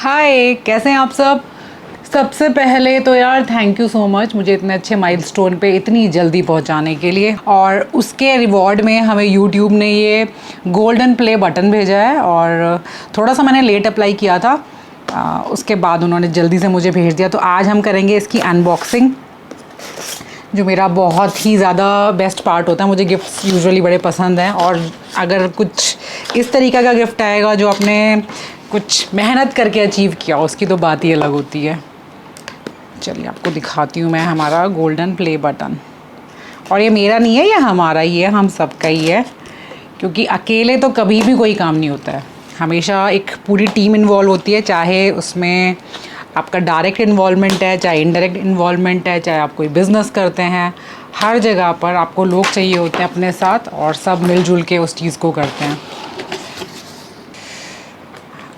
हाय, कैसे हैं आप सब। सबसे पहले तो यार थैंक यू सो मच मुझे इतने अच्छे माइलस्टोन पे इतनी जल्दी पहुंचाने के लिए। और उसके रिवॉर्ड में हमें यूट्यूब ने ये गोल्डन प्ले बटन भेजा है और थोड़ा सा मैंने लेट अप्लाई किया था, उसके बाद उन्होंने जल्दी से मुझे भेज दिया। तो आज हम करेंगे इसकी अनबॉक्सिंग, जो मेरा बहुत ही ज़्यादा बेस्ट पार्ट होता है। मुझे गिफ्ट्स यूजुअली बड़े पसंद हैं और अगर कुछ इस तरीक़े का गिफ्ट आएगा जो आपने कुछ मेहनत करके अचीव किया, उसकी तो बात ही अलग होती है। चलिए आपको दिखाती हूँ मैं हमारा गोल्डन प्ले बटन। और ये मेरा नहीं है, ये हमारा ही है, हम सबका ही है, क्योंकि अकेले तो कभी भी कोई काम नहीं होता है। हमेशा एक पूरी टीम इन्वॉल्व होती है, चाहे उसमें आपका डायरेक्ट इन्वॉल्वमेंट है, चाहे इनडायरेक्ट इन्वॉल्वमेंट है, चाहे आप कोई बिज़नेस करते हैं। हर जगह पर आपको लोग चाहिए होते हैं अपने साथ और सब मिलजुल के उस चीज़ को करते हैं।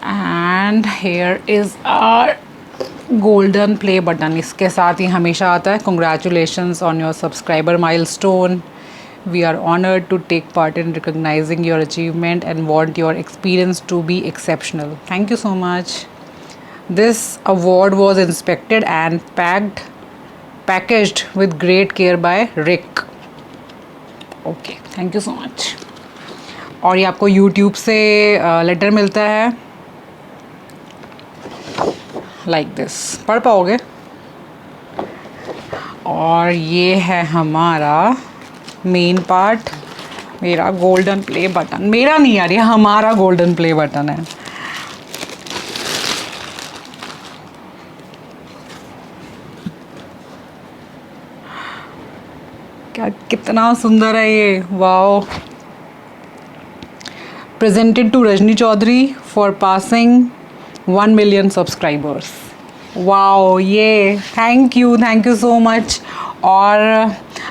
And here is our golden play button. इसके साथ ही हमेशा आता है congratulations on your subscriber milestone. We are honored to take part in recognizing your achievement and want your experience to be exceptional. Thank you so much. This award was inspected and packaged with great care by Rick. Okay, thank you so much. और ये आपको YouTube से letter मिलता है like this. पढ़ पाओगे। और ये है हमारा मेन पार्ट, मेरा गोल्डन प्ले बटन। मेरा नहीं यार, ये हमारा गोल्डन प्ले बटन है। क्या कितना सुंदर है ये, wow. Presented to Rajni Chaudhary for passing 1 million subscribers. Wow, ये थैंक यू सो मच। और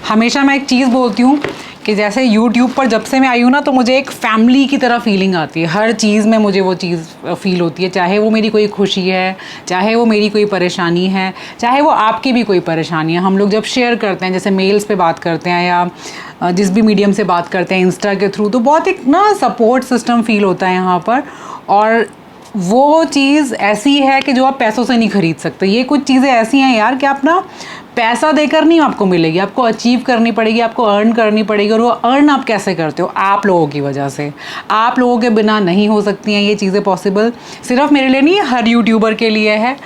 हमेशा मैं एक चीज़ बोलती हूँ कि जैसे YouTube पर जब से मैं आई हूँ ना, तो मुझे एक फैमिली की तरह फीलिंग आती है। हर चीज़ में मुझे वो चीज़ फील होती है, चाहे वो मेरी कोई खुशी है, चाहे वो मेरी कोई परेशानी है, चाहे वो आपकी भी कोई परेशानी है। हम लोग जब शेयर करते हैं, जैसे मेल्स पे बात करते हैं या जिस भी मीडियम से बात करते हैं, इंस्टा के थ्रू, तो बहुत एक ना सपोर्ट सिस्टम फील होता है यहाँ पर। और वो चीज़ ऐसी है कि जो आप पैसों से नहीं ख़रीद सकते। ये कुछ चीज़ें ऐसी हैं यार कि आप ना पैसा देकर नहीं आपको मिलेगी, आपको अचीव करनी पड़ेगी, आपको अर्न करनी पड़ेगी। और वो अर्न आप कैसे करते हो? आप लोगों की वजह से। आप लोगों के बिना नहीं हो सकती हैं ये चीज़ें पॉसिबल। सिर्फ मेरे लिए नहीं, हर यूट्यूबर के लिए है।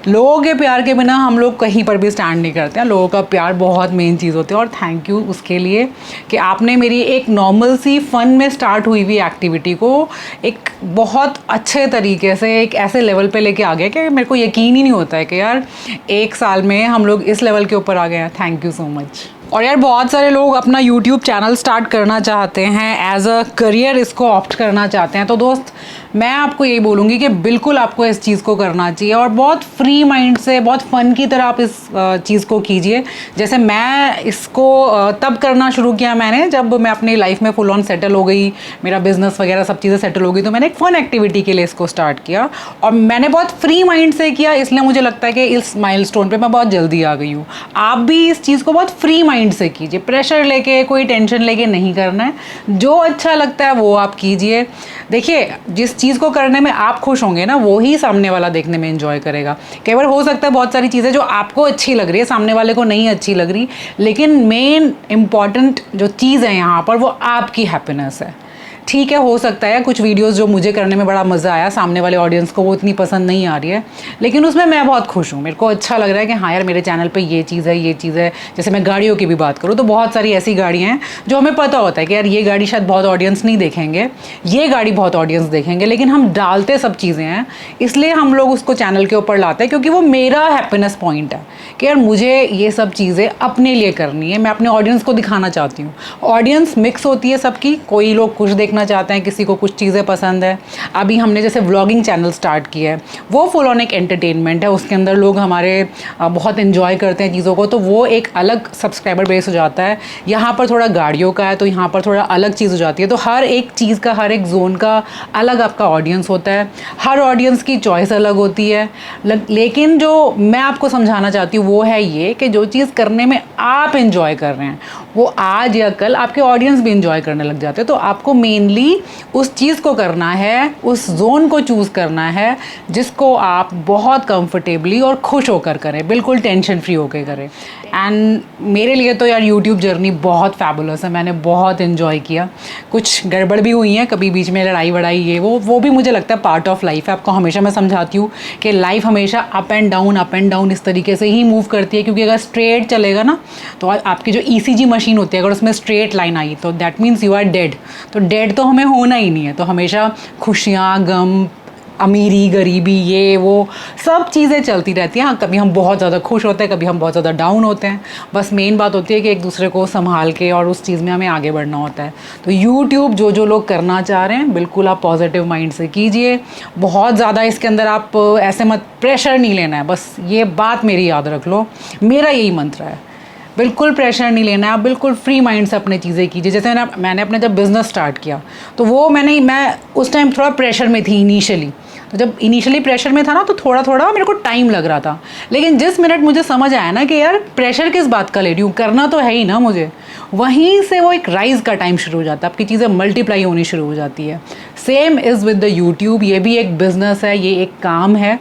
लोगों के प्यार के बिना हम लोग कहीं पर भी स्टैंड नहीं करते हैं। लोगों का प्यार बहुत मेन चीज़ होती है। और थैंक यू उसके लिए कि आपने मेरी एक नॉर्मल सी फ़न में स्टार्ट हुई हुई एक्टिविटी को एक बहुत अच्छे तरीके से एक ऐसे लेवल पे लेके आ गए कि मेरे को यकीन ही नहीं होता है कि यार 1 साल में हम लोग इस लेवल के ऊपर आ गए हैं। Thank you so much. और यार बहुत सारे लोग अपना यूट्यूब चैनल स्टार्ट करना चाहते हैं, एज अ करियर इसको ऑप्ट करना चाहते हैं। तो दोस्त, मैं आपको यही बोलूँगी कि बिल्कुल आपको इस चीज़ को करना चाहिए और बहुत फ्री माइंड से, बहुत फ़न की तरह आप इस चीज़ को कीजिए। जैसे मैं इसको तब करना शुरू किया मैंने, जब मैं अपनी लाइफ में फुल ऑन सेटल हो गई, मेरा बिज़नेस वगैरह सब चीज़ें सेटल हो गई, तो मैंने एक फ़न एक्टिविटी के लिए इसको स्टार्ट किया। और मैंने बहुत फ्री माइंड से किया, इसलिए मुझे लगता है कि इस माइलस्टोन पे मैं बहुत जल्दी आ गई हूँ। आप भी इस चीज़ को बहुत फ्री माइंड से कीजिए, प्रेशर लेके, कोई टेंशन लेके नहीं करना है। जो अच्छा लगता है वो आप कीजिए। देखिए, जिस चीज़ को करने में आप खुश होंगे ना, वो ही सामने वाला देखने में एंजॉय करेगा। कई बार हो सकता है बहुत सारी चीज़ें जो आपको अच्छी लग रही है, सामने वाले को नहीं अच्छी लग रही, लेकिन मेन इम्पॉर्टेंट जो चीज़ है यहाँ पर, वो आपकी हैप्पीनेस है। ठीक है, हो सकता है कुछ वीडियोस जो मुझे करने में बड़ा मज़ा आया, सामने वाले ऑडियंस को वो इतनी पसंद नहीं आ रही है, लेकिन उसमें मैं बहुत खुश हूँ। मेरे को अच्छा लग रहा है कि हाँ यार, मेरे चैनल पे ये चीज़ है, ये चीज़ है। जैसे मैं गाड़ियों की भी बात करूँ तो बहुत सारी ऐसी गाड़ियाँ हैं जो हमें पता होता है कि यार ये गाड़ी शायद बहुत ऑडियंस नहीं देखेंगे, ये गाड़ी बहुत ऑडियंस देखेंगे, लेकिन हम डालते सब चीज़ें हैं, इसलिए हम लोग उसको चैनल के ऊपर लाते हैं, क्योंकि वो मेरा हैप्पीनेस पॉइंट है कि यार मुझे ये सब चीज़ें अपने लिए करनी है, मैं अपने ऑडियंस को दिखाना चाहती हूँ। ऑडियंस मिक्स होती है सबकी, कोई लोग कुछ देखना चाहते हैं, किसी को कुछ चीज़ें पसंद है। अभी हमने जैसे व्लॉगिंग चैनल स्टार्ट किया है, वो फुल ऑन एक एंटरटेनमेंट है, उसके अंदर लोग हमारे बहुत इन्जॉय करते हैं चीज़ों को, तो वो एक अलग सब्सक्राइबर बेस हो जाता है। यहाँ पर थोड़ा गाड़ियों का है तो यहाँ पर थोड़ा अलग चीज़ हो जाती है। तो हर एक चीज़ का, हर एक जोन का अलग आपका ऑडियंस होता है, हर ऑडियंस की चॉइस अलग होती है। लेकिन जो मैं आपको समझाना चाहती हूँ वो है ये कि जो चीज़ करने में आप इन्जॉय कर रहे हैं, वो आज या कल आपके ऑडियंस भी इन्जॉय करने लग जाते हैं। तो आपको मेन मेनली उस चीज़ को करना है, उस जोन को चूज़ करना है जिसको आप बहुत कंफर्टेबली और खुश होकर करें, बिल्कुल टेंशन फ्री होकर करें। एंड मेरे लिए तो यार यूट्यूब जर्नी बहुत फैबुलस है, मैंने बहुत इन्जॉय किया। कुछ गड़बड़ भी हुई हैं, कभी बीच में लड़ाई वड़ाई ये वो भी मुझे लगता है पार्ट ऑफ लाइफ है। आपको हमेशा मैं समझाती हूँ कि लाइफ हमेशा अप एंड डाउन इस तरीके से ही मूव करती है, क्योंकि अगर स्ट्रेट चलेगा ना तो आपकी जो ECG मशीन होती है अगर उसमें स्ट्रेट लाइन आई तो that means you are dead. तो डेड तो हमें होना ही नहीं है। तो हमेशा खुशियाँ, गम, अमीरी, गरीबी, ये वो सब चीज़ें चलती रहती हैं। हाँ, कभी हम बहुत ज़्यादा खुश होते हैं, कभी हम बहुत ज़्यादा डाउन होते हैं। बस मेन बात होती है कि एक दूसरे को संभाल के और उस चीज़ में हमें आगे बढ़ना होता है। तो यूट्यूब जो लोग करना चाह रहे हैं बिल्कुल आप पॉजिटिव माइंड से कीजिए। बहुत ज़्यादा इसके अंदर आप ऐसे मत, प्रेशर नहीं लेना है, बस ये बात मेरी याद रख लो, मेरा यही मंत्र है। बिल्कुल प्रेशर नहीं लेना है, आप बिल्कुल फ्री माइंड से अपने चीज़ें कीजिए। जैसे मैंने अपने जब बिज़नेस स्टार्ट किया तो वो मैं उस टाइम थोड़ा प्रेशर में थी इनिशियली। तो जब इनिशियली प्रेशर में था ना तो थोड़ा थोड़ा मेरे को टाइम लग रहा था, लेकिन जिस मिनट मुझे समझ आया ना कि यार प्रेशर किस बात का ले रही हूँ, करना तो है ही ना मुझे, वहीं से वो एक राइज़ का टाइम शुरू हो जाता है, आपकी चीज़ें मल्टीप्लाई होनी शुरू हो जाती है। Same is with the YouTube, ये भी एक बिज़नेस है, ये एक काम है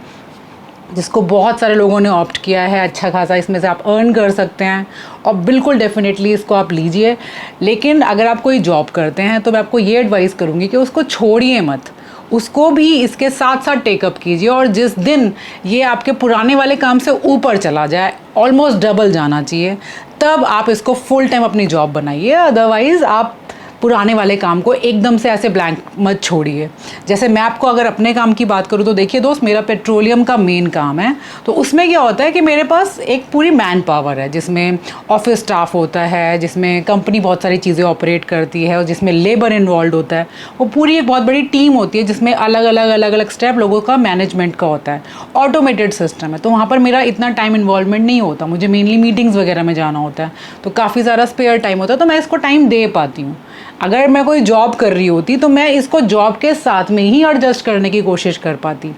जिसको बहुत सारे लोगों ने ऑप्ट किया है। अच्छा खासा इसमें से आप अर्न कर सकते हैं और बिल्कुल डेफिनेटली इसको आप लीजिए। लेकिन अगर आप कोई जॉब करते हैं तो मैं आपको ये एडवाइस करूँगी कि उसको छोड़िए मत, उसको भी इसके साथ साथ टेकअप कीजिए। और जिस दिन ये आपके पुराने वाले काम से ऊपर चला जाए, ऑलमोस्ट डबल जाना चाहिए, तब आप इसको फुल टाइम अपनी जॉब बनाइए। अदरवाइज़ आप पुराने वाले काम को एकदम से ऐसे ब्लैंक मत छोड़िए। जैसे मैं आपको अगर अपने काम की बात करूँ तो देखिए दोस्त, मेरा पेट्रोलियम का मेन काम है। तो उसमें क्या होता है कि मेरे पास एक पूरी मैन पावर है, जिसमें ऑफिस स्टाफ होता है, जिसमें कंपनी बहुत सारी चीज़ें ऑपरेट करती है और जिसमें लेबर इन्वॉल्व होता है। वो पूरी एक बहुत बड़ी टीम होती है जिसमें अलग अलग स्टेप लोगों का मैनेजमेंट का होता है। ऑटोमेटेड सिस्टम है, तो वहाँ पर मेरा इतना टाइम इन्वॉल्वमेंट नहीं होता, मुझे मेनली मीटिंग्स वगैरह में जाना होता है, तो काफ़ी सारा स्पेयर टाइम होता है, तो मैं इसको टाइम दे पाती हूँ। अगर मैं कोई जॉब कर रही होती तो मैं इसको जॉब के साथ में ही एडजस्ट करने की कोशिश कर पाती,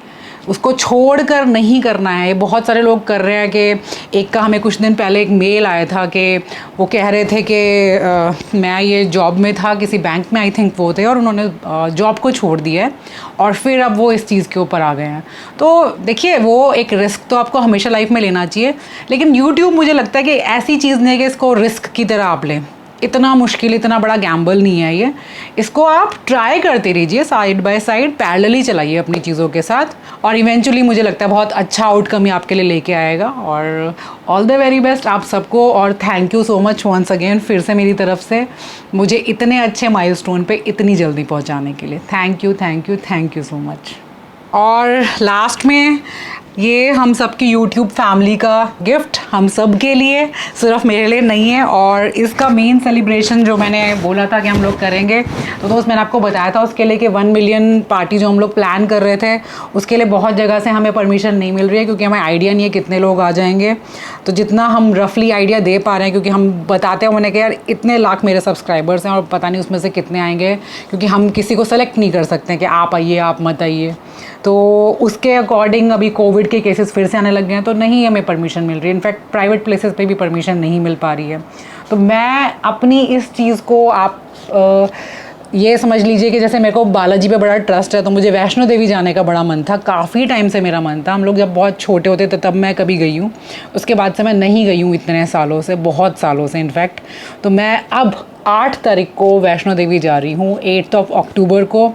उसको छोड़कर नहीं करना है। बहुत सारे लोग कर रहे हैं कि एक का हमें कुछ दिन पहले एक मेल आया था कि वो कह रहे थे कि मैं ये जॉब में था किसी बैंक में, आई थिंक वो थे, और उन्होंने जॉब को छोड़ दिया है और फिर अब वो इस चीज़ के ऊपर आ गए हैं। तो देखिए, वो एक रिस्क तो आपको हमेशा लाइफ में लेना चाहिए, लेकिन यूट्यूब मुझे लगता है कि ऐसी चीज़ नहीं है कि इसको रिस्क की तरह आप लें। इतना मुश्किल, इतना बड़ा गैम्बल नहीं है ये। इसको आप ट्राई करते रहिए, साइड बाय साइड पैरेलली चलाइए अपनी चीज़ों के साथ, और इवेंचुअली मुझे लगता है बहुत अच्छा आउटकम ही आपके लिए लेके आएगा। और ऑल द वेरी बेस्ट आप सबको, और thank you so much once again फिर से मेरी तरफ से मुझे इतने अच्छे माइलस्टोन पे इतनी जल्दी पहुंचाने के लिए। Thank you so much. और लास्ट में ये हम सब की यूट्यूब फैमिली का गिफ्ट हम सब के लिए, सिर्फ मेरे लिए नहीं है। और इसका मेन सेलिब्रेशन जो मैंने बोला था कि हम लोग करेंगे, तो दोस्त मैंने आपको बताया था उसके लिए कि 1 मिलियन पार्टी जो हम लोग प्लान कर रहे थे, उसके लिए बहुत जगह से हमें परमिशन नहीं मिल रही है, क्योंकि हमें आइडिया नहीं है कितने लोग आ जाएंगे। तो जितना हम रफली आइडिया दे पा रहे हैं, क्योंकि हम बताते हैं उन्हें कि यार इतने लाख मेरे सब्सक्राइबर्स हैं और पता नहीं उसमें से कितने आएंगे, क्योंकि हम किसी को सेलेक्ट नहीं कर सकते कि आप आइए आप मत आइए। तो उसके अकॉर्डिंग अभी कोविड के केसेस फिर से आने लग गए हैं, तो नहीं हमें परमिशन मिल रही है। इनफैक्ट प्राइवेट प्लेसेस पे भी परमिशन नहीं मिल पा रही है। तो मैं अपनी इस चीज़ को आप ये समझ लीजिए कि जैसे मेरे को बालाजी पे बड़ा ट्रस्ट है, तो मुझे वैष्णो देवी जाने का बड़ा मन था, काफ़ी टाइम से मेरा मन था। हम लोग जब बहुत छोटे होते थे तब मैं कभी गई हूँ, उसके बाद से मैं नहीं गई हूँ इतने सालों से, बहुत सालों से इनफैक्ट। तो मैं अब 8 तारीख को वैष्णो देवी जा रही हूँ, 8 अक्टूबर को।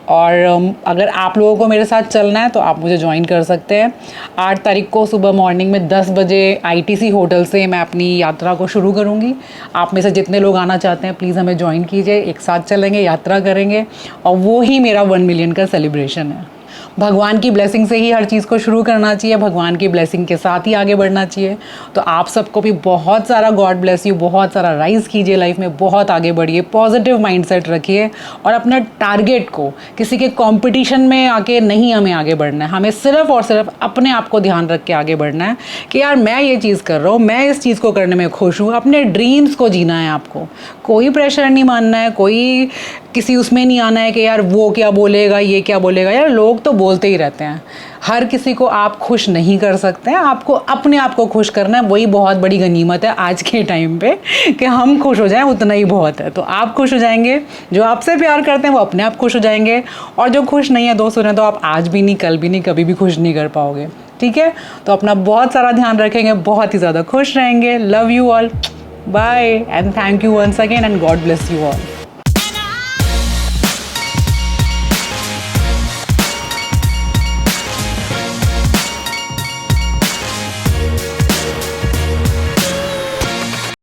और अगर आप लोगों को मेरे साथ चलना है तो आप मुझे ज्वाइन कर सकते हैं। 8 तारीख को सुबह मॉर्निंग में 10 बजे ITC होटल से मैं अपनी यात्रा को शुरू करूँगी। आप में से जितने लोग आना चाहते हैं प्लीज़ हमें ज्वाइन कीजिए, एक साथ चलेंगे, यात्रा करेंगे, और वो ही मेरा 1 मिलियन का सेलिब्रेशन है। भगवान की ब्लेसिंग से ही हर चीज़ को शुरू करना चाहिए, भगवान की ब्लेसिंग के साथ ही आगे बढ़ना चाहिए। तो आप सबको भी बहुत सारा गॉड ब्लेस यू, बहुत सारा राइज़ कीजिए लाइफ में, बहुत आगे बढ़िए, पॉजिटिव माइंडसेट रखिए, और अपने टारगेट को किसी के कंपटीशन में आके नहीं हमें आगे बढ़ना है। हमें सिर्फ और सिर्फ अपने आप को ध्यान रख के आगे बढ़ना है कि यार मैं ये चीज़ कर रहा हूँ, मैं इस चीज़ को करने में खुश हूँ। अपने ड्रीम्स को जीना है आपको, कोई प्रेशर नहीं मानना है, कोई किसी उसमें नहीं आना है कि यार वो क्या बोलेगा, ये क्या बोलेगा। यार लोग तो बोलते ही रहते हैं, हर किसी को आप खुश नहीं कर सकते हैं, आपको अपने आप को खुश करना है, वही बहुत बड़ी गनीमत है आज के टाइम पे कि हम खुश हो जाएं, उतना ही बहुत है। तो आप खुश हो जाएंगे, जो आपसे प्यार करते हैं वो अपने आप खुश हो जाएंगे, और जो खुश नहीं है दोस्तों ने, तो आप आज भी नहीं, कल भी नहीं, कभी भी खुश नहीं कर पाओगे। ठीक है, तो अपना बहुत सारा ध्यान रखेंगे, बहुत ही ज़्यादा खुश रहेंगे। Love you all, bye and thank you once again and God bless you all.